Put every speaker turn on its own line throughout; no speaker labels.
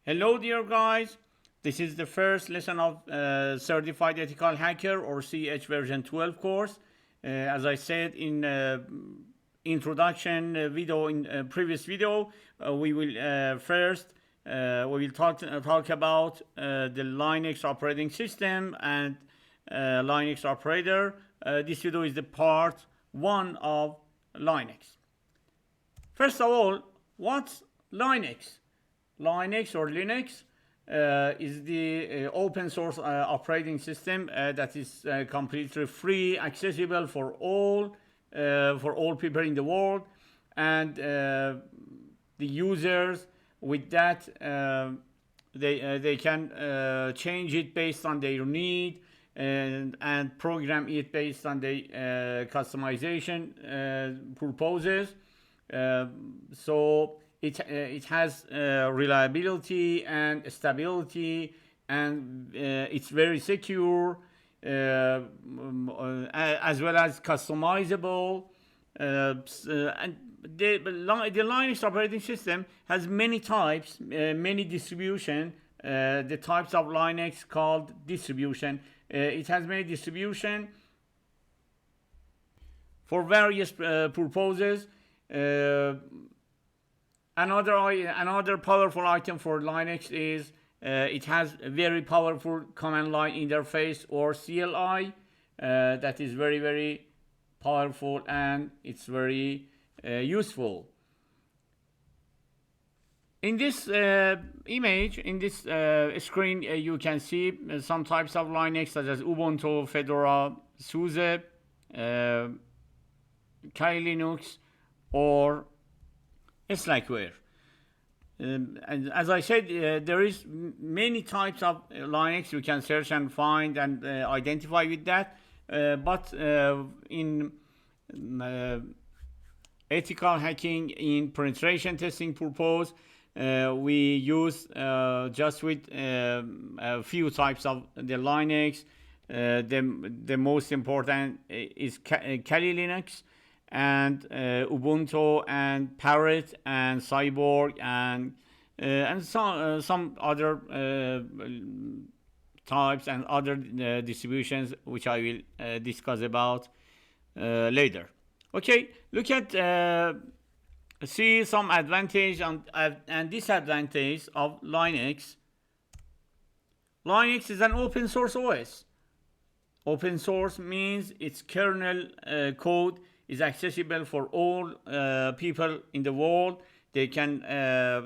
Hello dear guys, this is the first lesson of Certified Ethical Hacker or CEH version 12 course. As I said in introduction video in previous video, we will first talk about the Linux operating system and Linux operator. This video is the part 1 of Linux. First of all, what's Linux? Linux or Linux is the open source operating system that is completely free, accessible for all people in the world, and the users with that they can change it based on their need and program it based on the customization purposes. So it has reliability and stability, and it's very secure, as well as customizable. And the Linux operating system has many types, many distribution. The types of Linux called distribution. It has many distribution for various purposes. Another powerful item for Linux is it has a very powerful command line interface or CLI that is very powerful, and it's very useful. In this image, in this screen, you can see some types of Linux such as Ubuntu, Fedora, SUSE, kalilinux, or Slackware. And as I said, there is many types of Linux you can search and find and identify with that. But in ethical hacking, in penetration testing purpose, we use just with a few types of the Linux. The most important is kalilinux, and Ubuntu and Parrot and Cyborg and some other types and other distributions, which I will discuss about later. Okay, look at see some advantage and disadvantage of Linux. Linux is an open source OS. Open source means its kernel code is accessible for all people in the world. They can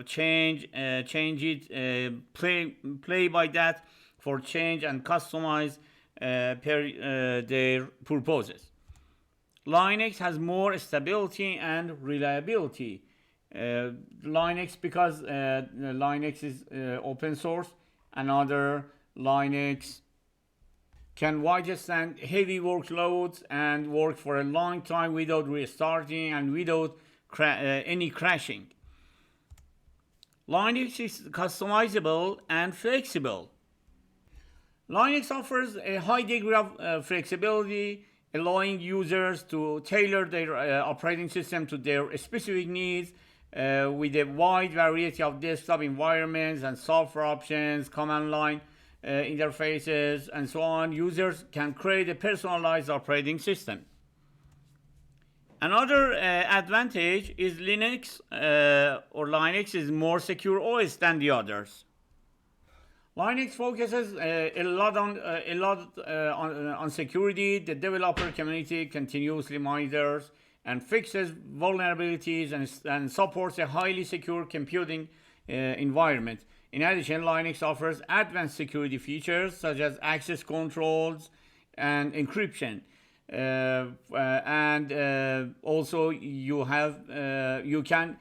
change it, play by that for change and customize per their purposes. Linux has more stability and reliability. Linux, because Linux is open source, another Linux can withstand heavy workloads and work for a long time without restarting and without any crashing. Linux is customizable and flexible. Linux offers a high degree of flexibility, allowing users to tailor their operating system to their specific needs with a wide variety of desktop environments and software options, command line interfaces, and so on. Users can create a personalized operating system. Another advantage is Linux Linux is more secure OS than the others. Linux focuses a lot on security. The developer community continuously monitors and fixes vulnerabilities and supports a highly secure computing environment. In addition, Linux offers advanced security features such as access controls and encryption, and also you can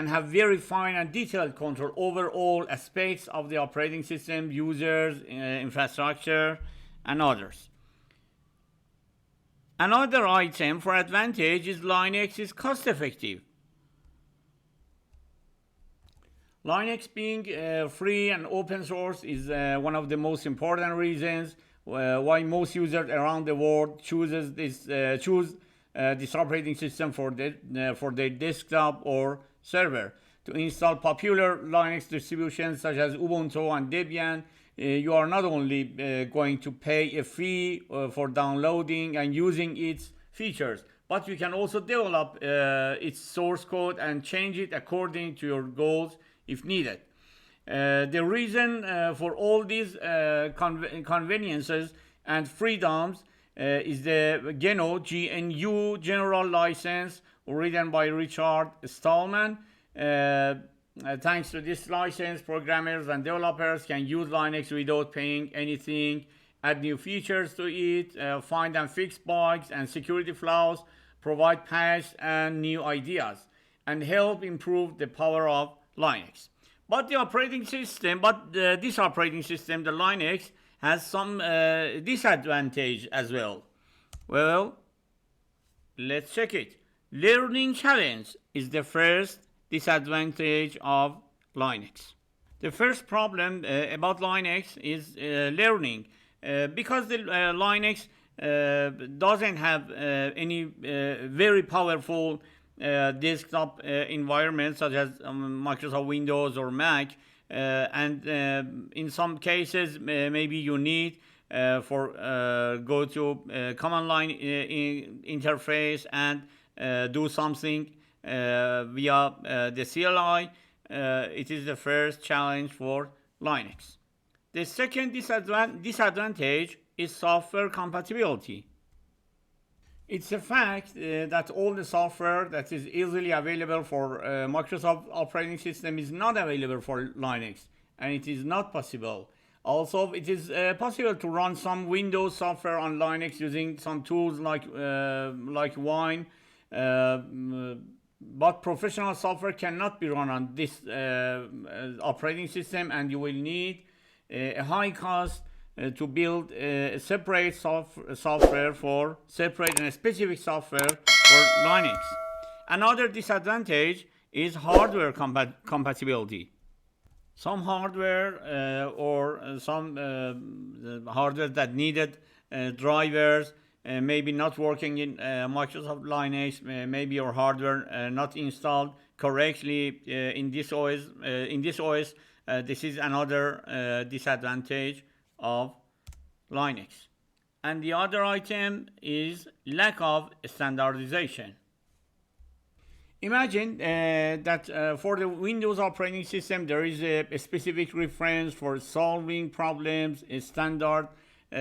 have very fine and detailed control over all aspects of the operating system, users, infrastructure, and others. Another item for advantage is Linux is cost-effective. Linux being free and open source is one of the most important reasons why most users around the world choose this operating system for their desktop or server. to install popular Linux distributions such as Ubuntu and Debian, you are not only going to pay a fee for downloading and using its features, but you can also develop its source code and change it according to your goals if needed. The reason for all these conveniences and freedoms is the GNU General License written by Richard Stallman. Thanks to this license, programmers and developers can use Linux without paying anything, add new features to it, find and fix bugs and security flaws, provide patches and new ideas, and help improve the power of Linux. But this operating system, the Linux, has some disadvantage as well. Well, let's check it. Learning challenge is the first disadvantage of Linux. The first problem about Linux is learning, because the Linux doesn't have any very powerful desktop environments such as Microsoft Windows or Mac, and in some cases maybe you need go to command line interface and do something via the CLI. It is the first challenge for Linux. The second disadvantage is software compatibility. It's a fact that all the software that is easily available for Microsoft operating system is not available for Linux, and it is not possible. Also, it is possible to run some Windows software on Linux using some tools like Wine, but professional software cannot be run on this operating system, and you will need a high cost to build a separate software for separate and specific software for Linux. Another disadvantage is hardware compatibility. Some hardware or some hardware that needed drivers maybe not working in Microsoft Linux, maybe your hardware not installed correctly in this OS. This is another disadvantage of Linux. And the other item is lack of standardization. Imagine that for the Windows operating system there is a specific reference for solving problems. A standard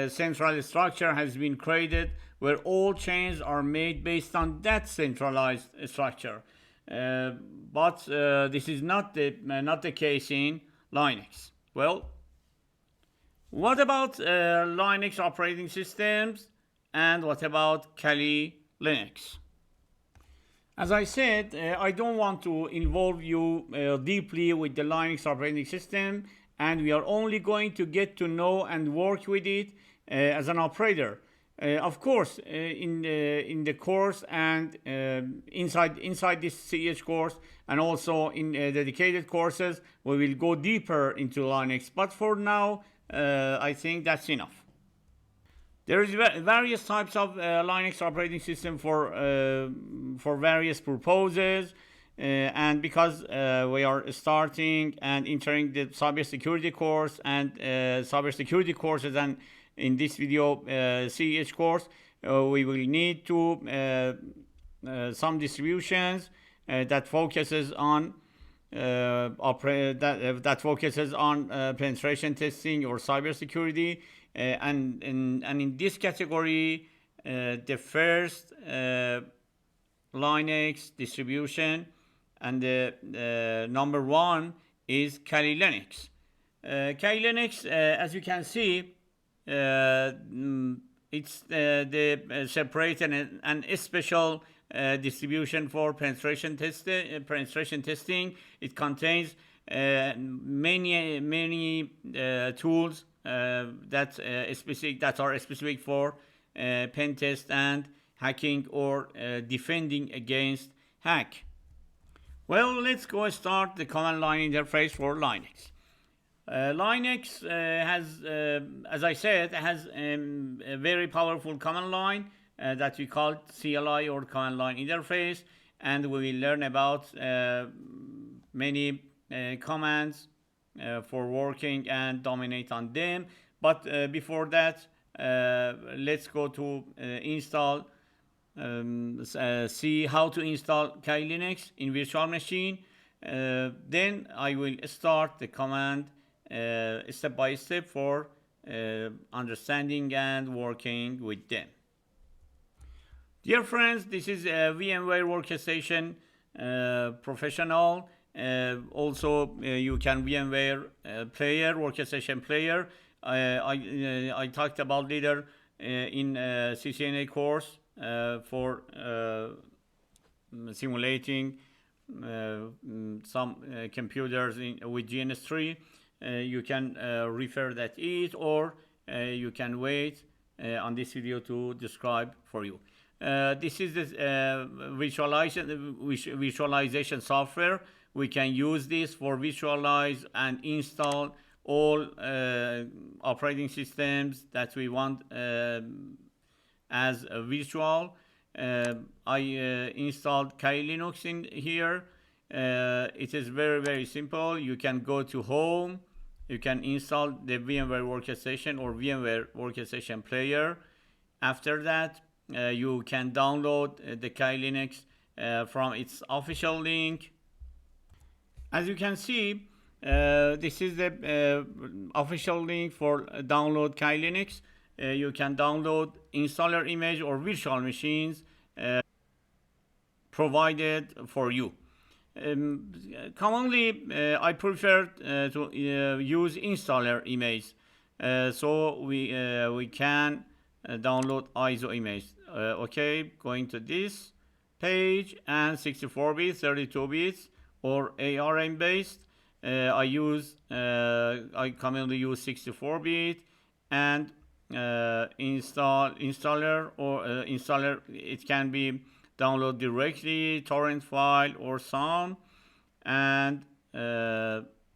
central structure has been created where all changes are made based on that centralized structure. But this is not the case in Linux. Well, what about Linux operating systems, and what about kalilinux? As I said, I don't want to involve you deeply with the Linux operating system, and we are only going to get to know and work with it as an operator. Of course, in the course and inside this CEH course, and also in dedicated courses, we will go deeper into Linux. But for now, I think that's enough. There is various types of Linux operating system for various purposes, and because we are starting and entering the cybersecurity course and cybersecurity courses, and in this video CEH course, we will need to some distributions that focuses on penetration testing or cybersecurity, and in this category, the first Linux distribution and the number one is kalilinux. Kalilinux, as you can see, it's the separated and special distribution for penetration testing. It contains many tools that are specific for pen test and hacking or defending against hack. Well, let's go start the command line interface for Linux. Linux has, as I said, has a very powerful command line that we call CLI or command line interface, and we will learn about many commands for working and dominate on them. But before that, let's go to install, see how to install kalilinux in virtual machine. Then I will start the command step by step for understanding and working with them. Dear friends, this is a VMware Workstation Professional. Also, you can VMware player, workstation player. I talked about later in CCNA course for simulating some computers with GNS3. You can refer that it, or you can wait on this video to describe for you. This is the visualization software. We can use this for visualize and install all operating systems that we want as a visual. I installed kalilinux in here. It is very simple. You can go to home. You can install the VMware Workstation or VMware Workstation Player. After that, you can download the kalilinux from its official link. As you can see, this is the official link for download kalilinux. You can download installer image or virtual machines provided for you. Commonly, I prefer to use installer image, so we can download ISO image. Okay, going to this page, and 64 bits, 32 bits, or ARM based. I commonly use 64 bit, and installer or installer. It can be download directly, torrent file or some, and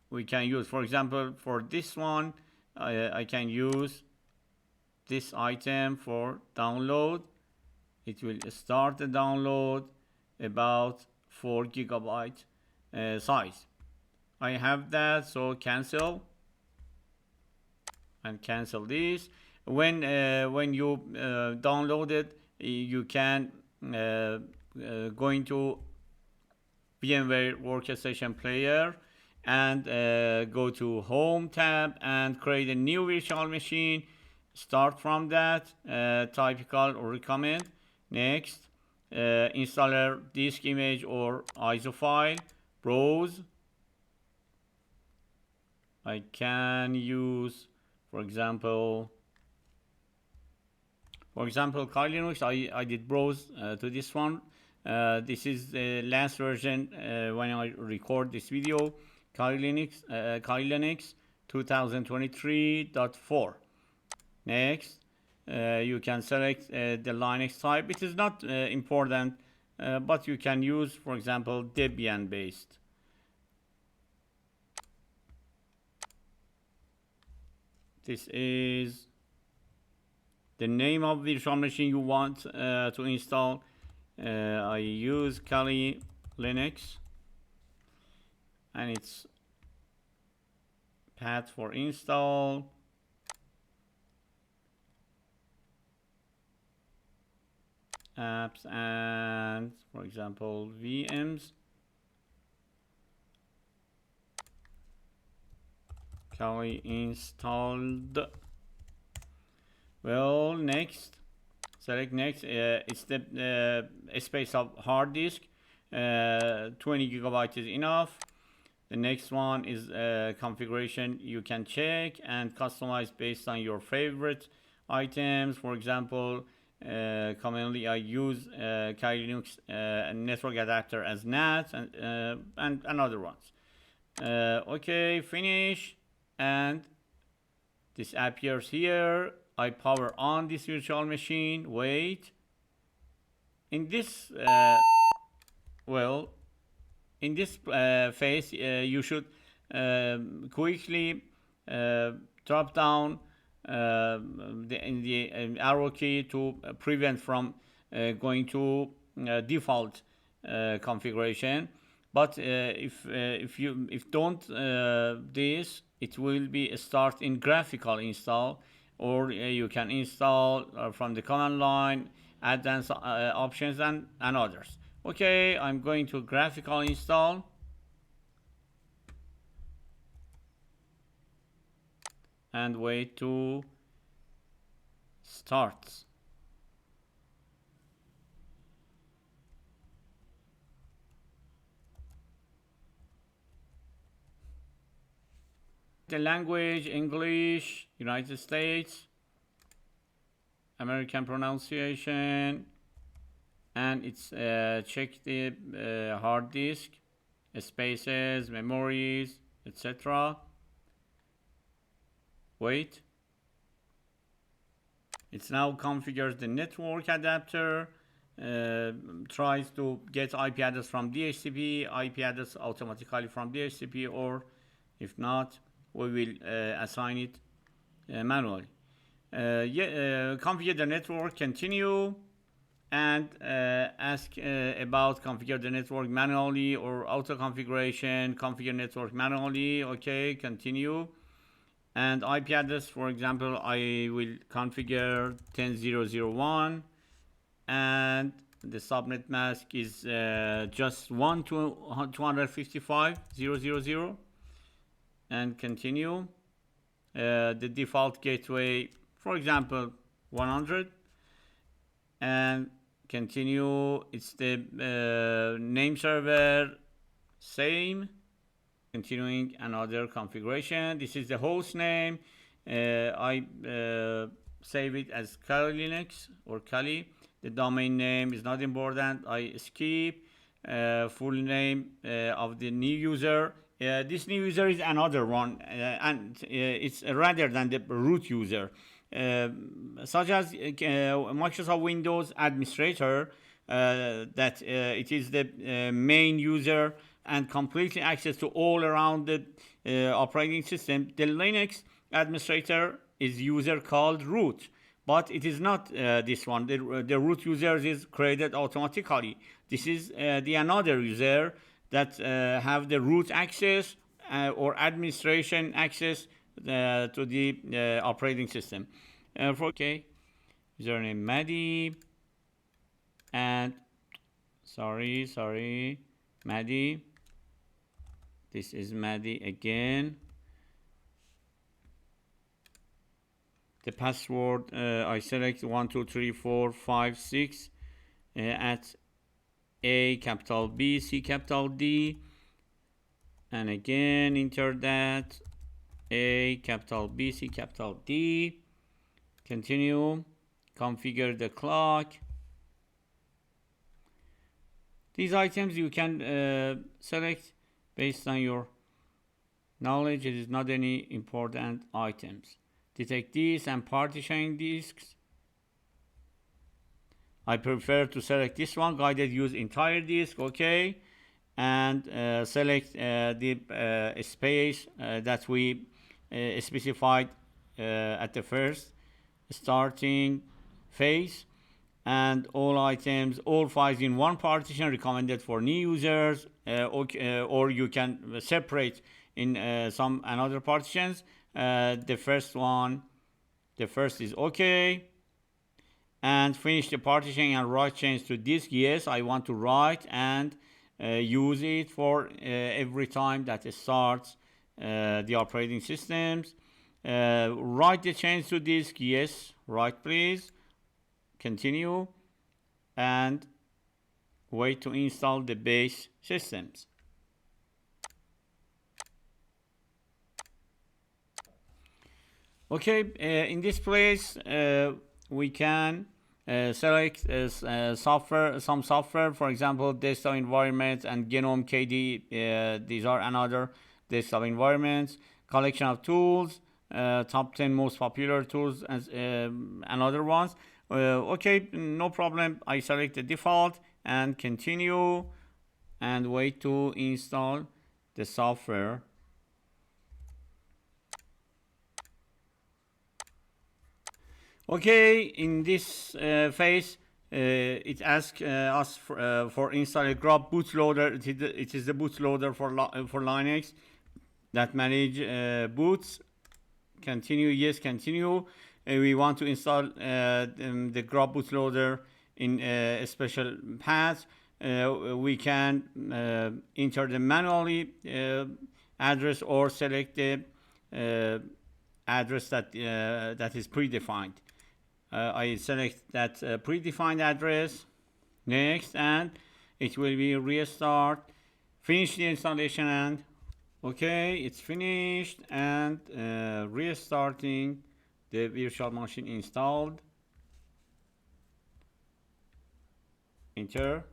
we can use, for example, for this one, I can use this item for download. It will start the download about 4 GB size. I have that, so cancel and cancel this. When you download it, you can go into VMware Workstation Player and go to Home tab and create a new virtual machine. Start from that, typical or recommend. Next, installer disk image or ISO file, browse. I can use, for example, kalilinux. I did browse to this one. This is the last version when I record this video. Kalilinux 2023.4. Next, you can select the Linux type. It is not important, but you can use, for example, Debian based. This is the name of virtual machine you want to install. I use kalilinux, and its path for install. Apps and, for example, VMs. Kali installed. Well, next, select next. It's the space of hard disk. 20 GB is enough. The next one is configuration. You can check and customize based on your favorite items. For example, commonly I use kalilinux network adapter as NAT and other ones. Okay, finish, and this appears here. I power on this virtual machine. Wait. In this in this phase, you should quickly drop down the arrow key to prevent from going to default configuration. But if don't this, it will be a start in graphical install, or you can install from the command line, advanced options and others. Okay, I'm going to graphical install and wait to start. The language, English, United States, American pronunciation, and it's check the hard disk, spaces, memories, etc. Wait. It's now configures the network adapter, tries to get IP address from DHCP, IP address automatically from DHCP, or if not, we will assign it manually. Configure the network, continue, and ask about configure the network manually or auto configuration, configure network manually, okay, continue. And IP address, for example, I will configure 10.0.0.1, and the subnet mask is just 1.255.0.0.0, and continue. The default gateway, for example, 100, and continue. It's the name server, same. Continuing another configuration. This is the host name. I save it as kalilinux or kali. The domain name is not important. I skip. Full name of the new user. This new user is another one, and it's rather than the root user. Such as Microsoft Windows administrator, that it is the main user and completely access to all around the operating system. The Linux administrator is user called root, but it is not this one. The root user is created automatically. This is the another user that have the root access or administration access to the operating system. For okay, username Maddie, and sorry, Maddie. This is Maddie again. The password I select 1 2 3 4 5 6 at A capital B C capital D, and again enter that A capital B C capital D. Continue. Configure the clock. These items you can select based on your knowledge. It is not any important items. Detect these and partitioning disks. I prefer to select this one, guided use entire disk, okay, and select the space that we specified at the first starting phase, and all items, all files in one partition, recommended for new users, or you can separate in some another partitions. The first is okay, and finish the partitioning and write change to disk. Yes, I want to write and use it for every time that it starts the operating systems. Write the change to disk. Yes, write please. Continue and wait to install the base systems. Okay, in this place we can select some software, for example, desktop environments and Genome KD. These are another desktop environments. Collection of tools, top 10 most popular tools, and another ones. Okay, no problem. I select the default and continue and wait to install the software. Okay, in this phase it asks us for install a grub bootloader. It is the bootloader for Linux that manage boots. Continue, yes, continue. We want to install the grub bootloader in a special path. We can enter the manually address or select the address that is predefined. I select that predefined address, next, and it will be restart. Finish the installation, and okay, it's finished, and restarting the virtual machine installed. Enter.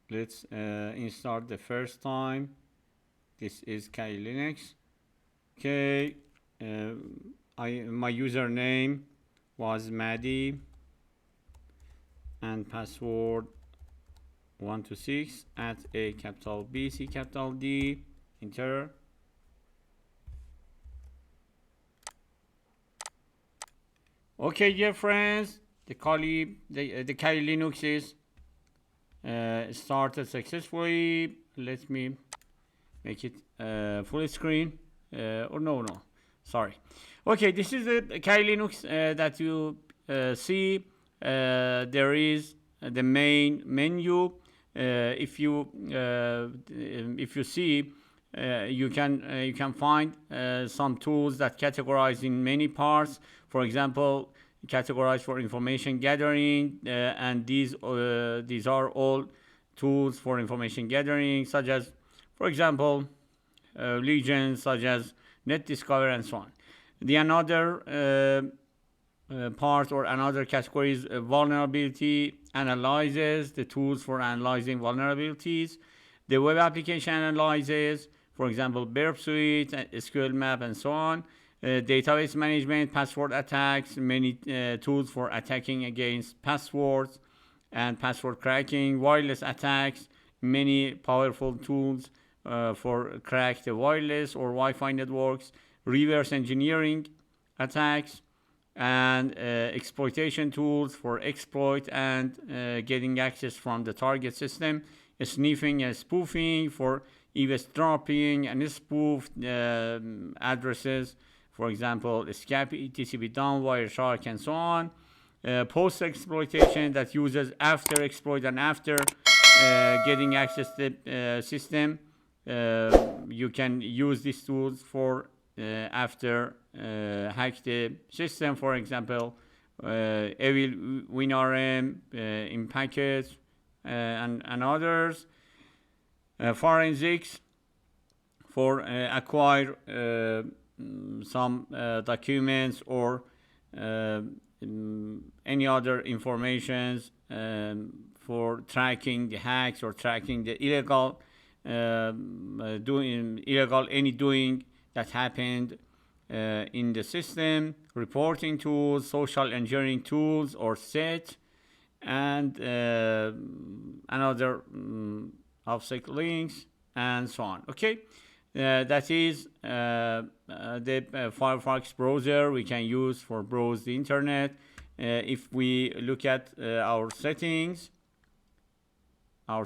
Let's install the first time. This is kalilinux. Okay, my username was Maddie and password 126 at A capital B C capital D. Enter. Okay, dear friends, the kalilinux is started successfully. Let me make it full screen. Or no, sorry. Okay, this is the kalilinux that you see. There is the main menu. If you see, you can find some tools that categorize in many parts. For example, categorize for information gathering, and these are all tools for information gathering, such as, for example, legions, such as net discover and so on. The another part or another category is vulnerability analyzes, the tools for analyzing vulnerabilities. The web application analyzes, for example, Burp Suite, SQL Map, and so on. Database management, password attacks, many tools for attacking against passwords and password cracking. Wireless attacks, many powerful tools for crack the wireless or Wi-Fi networks. Reverse engineering attacks, and exploitation tools for exploit and getting access from the target system. Sniffing and spoofing for eavesdropping and spoof addresses, for example, escape, TCP down, Wireshark, and so on. Post exploitation, that uses after exploit and after getting access to the system. You can use these tools for after hack the system, for example, evil WinRM in packets and others. Forensics for acquire some documents or any other informations for tracking the hacks or tracking the illegal doing that happened in the system. Reporting tools, social engineering tools or set, and another OffSec links, and so on. Okay, that is the Firefox browser we can use for browse the internet. If we look at our settings, our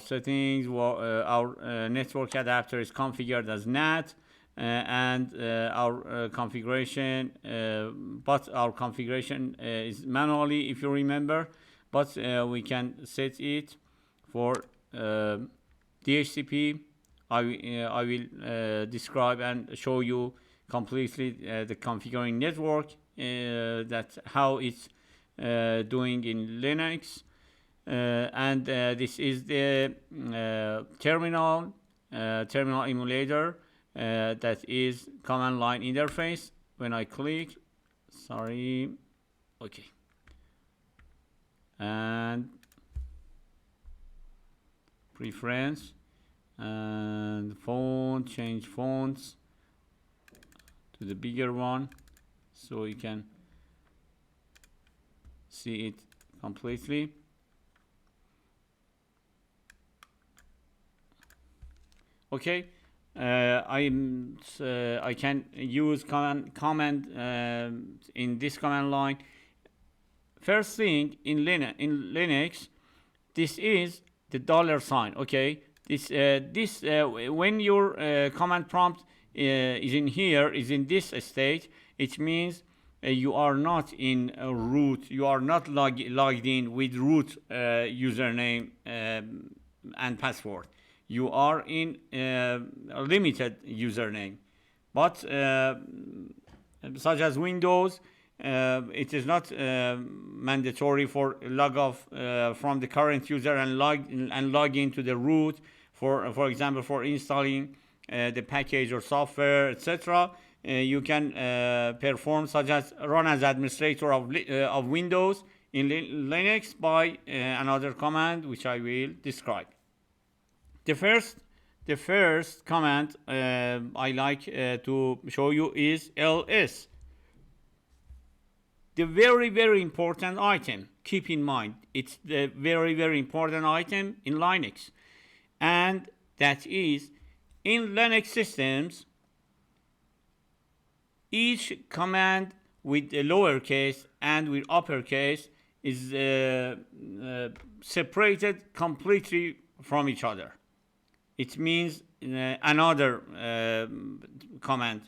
network adapter is configured as NAT, and our configuration, but our configuration is manually, if you remember, but we can set it for DHCP. I will describe and show you completely the configuring network, that how it's doing in Linux, and this is the terminal emulator that is command line interface. When I click, sorry, okay, and preference and font, change fonts to the bigger one so you can see it completely. Okay, I can use command in this command line. First thing in Linux, this is the $sign. Okay, this when your command prompt is in here, is in this state, it means you are not in root, you are not logged in with root username and password. You are in a limited username. But such as Windows, it is not mandatory for log off from the current user and log into the root. For example, for installing the package or software, etc. You can perform such as run as administrator of Windows in Linux by another command which I will describe. The first command I like to show you is ls. The very important item. Keep in mind, it's the very important item in Linux, and that is in Linux systems. Each command with a lowercase and with uppercase is separated completely from each other. It means another command.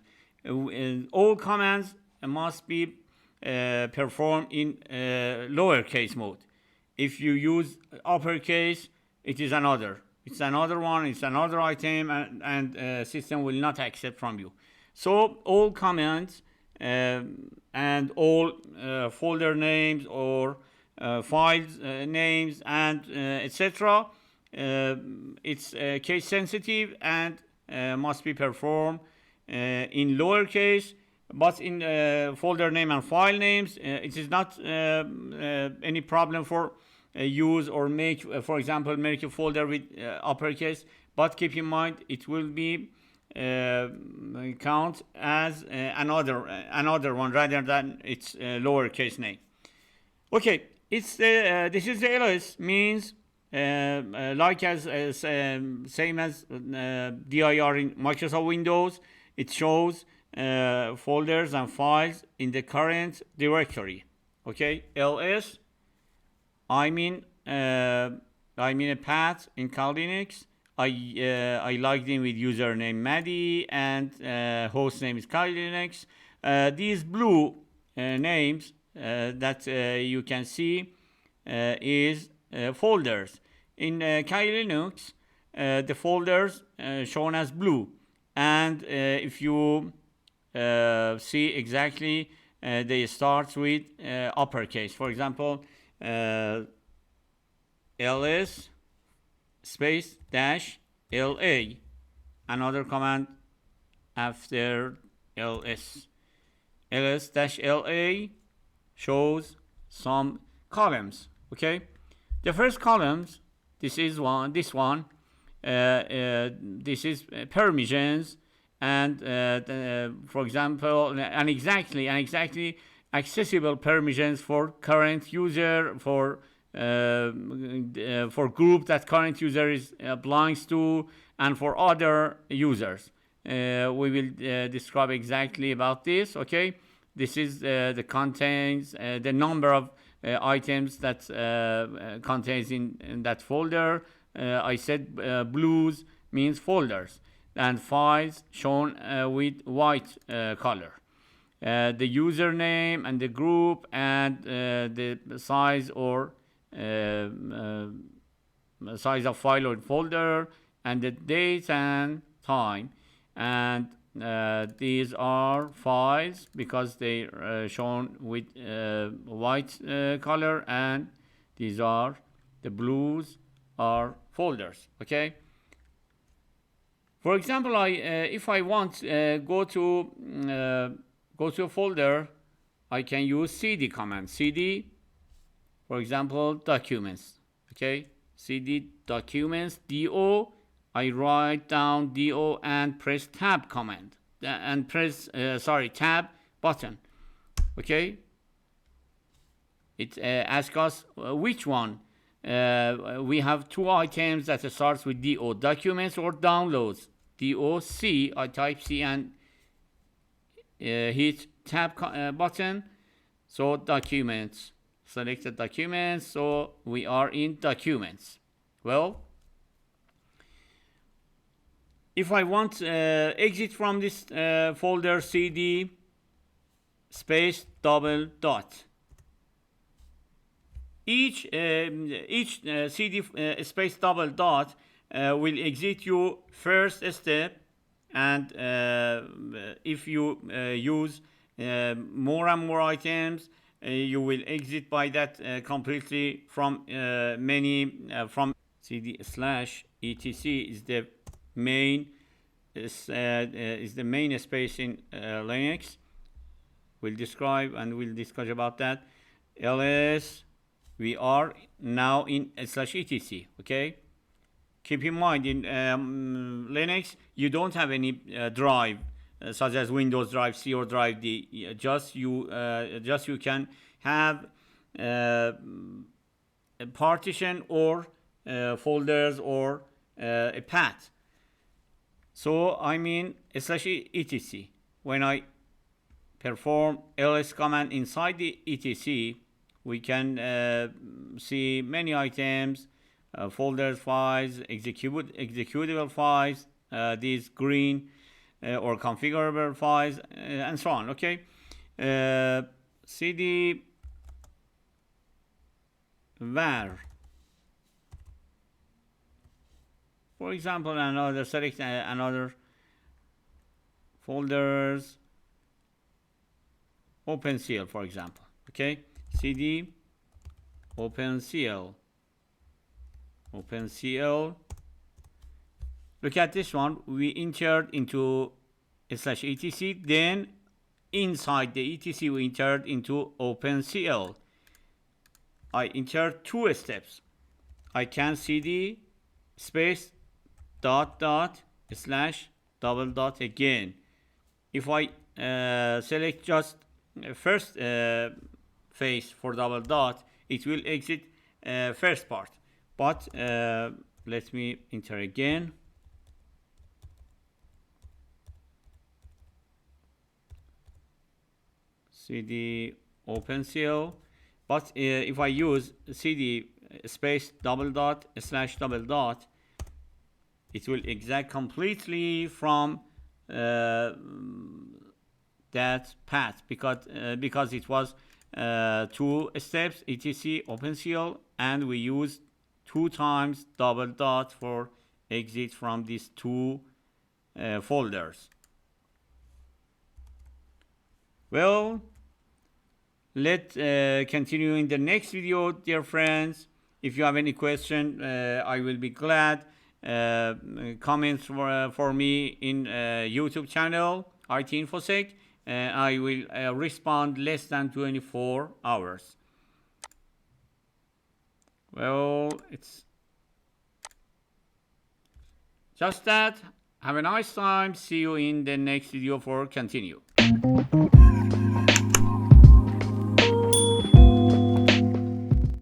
All commands must be performed in lowercase mode. If you use uppercase, it is another. It's another one, it's another item, and system will not accept from you. So all commands and all folder names or files names and etc. It's case sensitive and must be performed in lowercase. But in folder name and file names, it is not any problem for use or make, for example, make a folder with uppercase. But keep in mind, it will be count as another one rather than its lowercase name. Okay, it's this is the ls means like as same as dir in Microsoft Windows. It shows folders and files in the current directory. Okay, ls. I mean a path in kalilinux. I logged in with username Maddie and host name is kalilinux. These blue names that you can see is folders. In kalilinux, the folders shown as blue, and if you see exactly, they start with uppercase. For example, ls space dash la, another command after ls. ls dash la shows some columns. Okay, the first columns, this is this is permissions, and for example, and exactly accessible permissions for current user, for group that current user is belongs to, and for other users. We will describe exactly about this. Okay, this is the contains the number of items that contains in that folder. I said blues means folders, and files shown with white color. The username and the group and the size or size of file or folder, and the date and time. And these are files because they are shown with white color, and these are the blues are folders. Okay, for example, if I want go to a folder, I can use cd command. Cd, for example, documents. Okay, cd documents do. I write down do and press tab command and press tab button. Okay, it asks us which one. We have two items that starts with do, documents or downloads. DOC. I type C and hit tab button. So documents, selected documents. So we are in documents. Well, if I want exit from this folder, cd space double dot. Each cd space double dot will exit you first step, and if you use more and more items, you will exit by that completely from from cd slash etc is the main space in Linux. We'll describe and we'll discuss about that. ls, we are now in slash etc. Okay, keep in mind in Linux you don't have any drive such as Windows Drive C or Drive D. Just you can have a partition or folders or a path. So I mean slash etc. When I perform ls command inside the etc, we can see many items, folders, files, executable files, these green or configurable files, and so on. Okay, cd var, for example, another select another folders, OpenCL, for example. Okay, cd OpenCL. Look at this one. We entered into slash etc. Then inside the etc we entered into OpenCL. I entered two steps. I can cd space dot dot slash double dot again. If I select just first phase for double dot, it will exit first part. But let me enter again. cd OpenCL. But if I use cd space double dot slash double dot, it will exit completely from that path, because it was two steps, etc OpenCL, and we used 2 times double dot for exit from these two folders. Well, let's continue in the next video, dear friends. If you have any question, I will be glad. Comments for me in YouTube channel Itinfosec. I will respond less than 24 hours. Well, it's just that. Have a nice time. See you in the next video for continue.